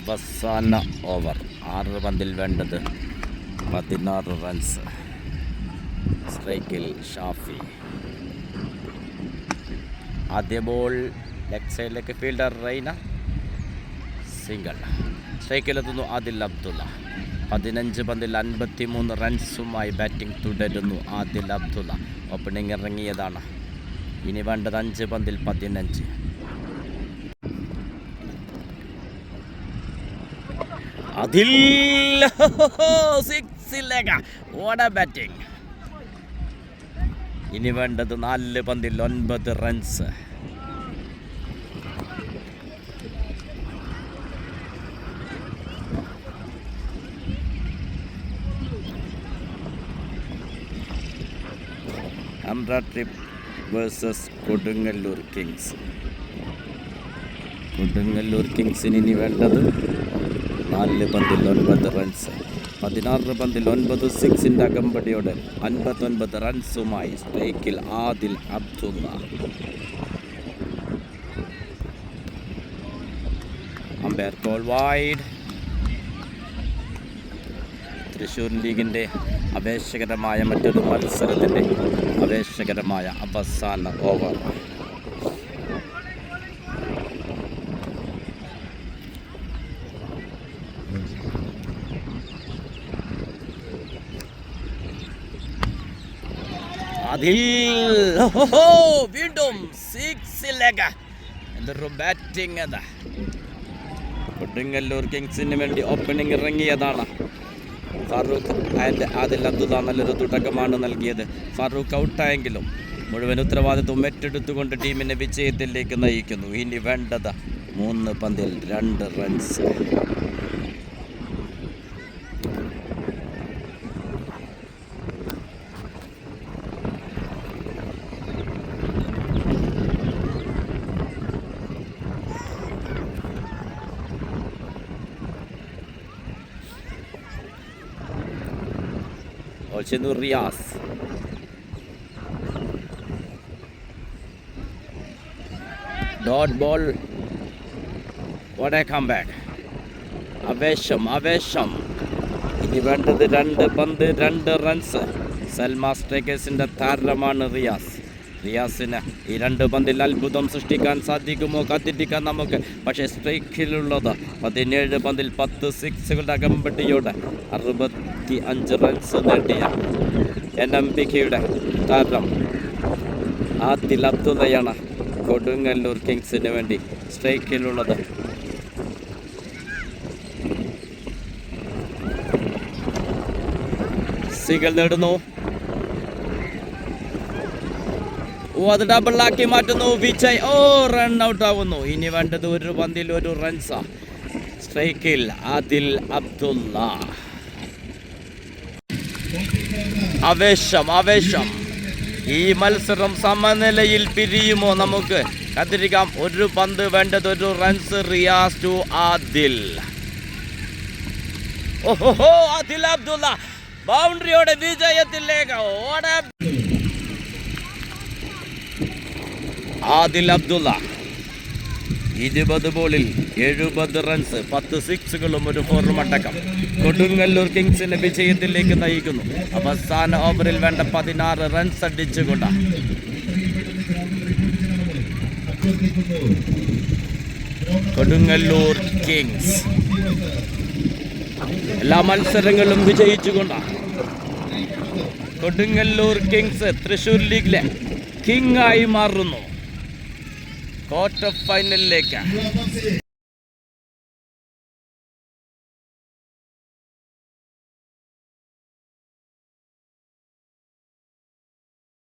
അവസാന ഓവർ 6 പന്തിൽ വേണ്ടത് 16 റൺസ്. സ്ട്രൈക്കിൽ ഷാഫി. ആദ്യ ബോൾ ലെഗ് സൈഡിലേക്ക് ഫീൽഡർ റൈന. സിംഗിൾ. സ്ട്രൈക്കിലെത്തുന്നു ആദിൽ അബ്ദുള്ള. 15 പന്തിൽ 53 റൺസുമായി ബാറ്റിംഗ് തുടരുന്നു ആദിൽ അബ്ദുള്ള. ഓപ്പണിംഗ് ഇറങ്ങിയതാണ്. ഇനി വേണ്ടത് 5 പന്തിൽ 15. അതിൽ 6 ഓട ബാറ്റിംഗ്. ഇനി വേണ്ടത് 4 പന്തിൽ 9 റൺസ്. അംറ trip versus Kodungallur kings. Kodungallur കിങ്സിന് ഇനി വേണ്ടത് 4 പന്തിൽ 9 റൺസ്. 16 പന്തിൽ 9 സിക്സിൻ്റെ അകമ്പടിയോടെ 59 റൺസുമായി സ്ട്രൈക്കിൽ Adil Abdullah. Umpire call wide. Thrissur ലീഗിൻ്റെ ആവേശകരമായ മറ്റൊരു മത്സരത്തിൻ്റെ ആവേശകരമായ അവസാന ഓവർ. അതിൽ വീണ്ടും 6 എന്തൊരു ബാറ്റിംഗ് അതാ. കൊടുങ്ങല്ലൂർ കിങ്സിന് വേണ്ടി ഓപ്പണിംഗ് ഇറങ്ങിയതാണ് ഫാറൂഖ് ആൻഡ് ആദിൽ അബ്ദുള്ള. നല്ലൊരു തുടക്കമാണ് നൽകിയത്. ഫാറൂഖ് ഔട്ടായെങ്കിലും മുഴുവൻ ഉത്തരവാദിത്വം ഏറ്റെടുത്തുകൊണ്ട് ടീമിനെ വിജയത്തിലേക്ക് നയിക്കുന്നു. ഇനി വേണ്ടത് 3 പന്തിൽ 2 runs. Riyas. Dot ball. What A comeback. ആവേശം. ഇനി വേണ്ടത് 2 പന്ത് 2 റൺസ്. സൽമാ സ്ട്രൈക്കേഴ്സിൻ്റെ താരമാണ് റിയാസിന് ഈ 2 പന്തിൽ അത്ഭുതം സൃഷ്ടിക്കാൻ സാധിക്കുമോ? കാത്തിരിക്കാൻ നമുക്ക്. പക്ഷേ സ്ട്രൈക്കിലുള്ളത് 17 പന്തിൽ 10 സിക്സുകളുടെ അകമ്പടിയോടെ 65 റൺസ് നേടിയ NMBKയുടെ താരം ആദിൽ അബ്ദുള്ളയാണ് കൊടുങ്ങല്ലൂർ കിങ്സിന് വേണ്ടി സ്ട്രൈക്കിലുള്ളത്. സിംഗിൾ നേടുന്നു. അത് ഡബിളാക്കി മാറ്റുന്നു വിജയ്. റൺ ഔട്ട് ആവുന്നു. ഇനി വേണ്ടത് 1 പന്തിൽ 1 റൺസ്. സ്ട്രൈക്കിൽ ആദിൽ അബ്ദുള്ള. ആവേശം. ഈ മത്സരം സമനിലയിൽ പിരിയുമോ? നമുക്ക് കാത്തിരിക്കാം. 1 പന്ത് വേണ്ടത് 1 റൺസ്. റിയാസ് ടു ആദിൽ. ആദിൽ അബ്ദുള്ള ബൗണ്ടറിയോടെ വിജയത്തിലേക്ക്. ആദിൽ അബ്ദുള്ള 20 ബോളിൽ 70 റൺസ്, 10 സിക്സുകളും 1 ഫോറും അടക്കം കൊടുങ്ങല്ലൂർ കിങ്സിനെ വിജയത്തിലേക്ക് നയിക്കുന്നു. അവസാന ഓവറിൽ വേണ്ട 16 റൺസ് അടിച്ചുകൊണ്ട് കൊടുങ്ങല്ലൂർ കിങ്സ് എല്ലാ മത്സരങ്ങളും വിജയിച്ചുകൊണ്ട് കൊടുങ്ങല്ലൂർ കിങ്സ് തൃശ്ശൂർ ലീഗിലെ കിങ് ആയി മാറുന്നു. ക്വാർട്ടർ ഫൈനലിലേക്ക്.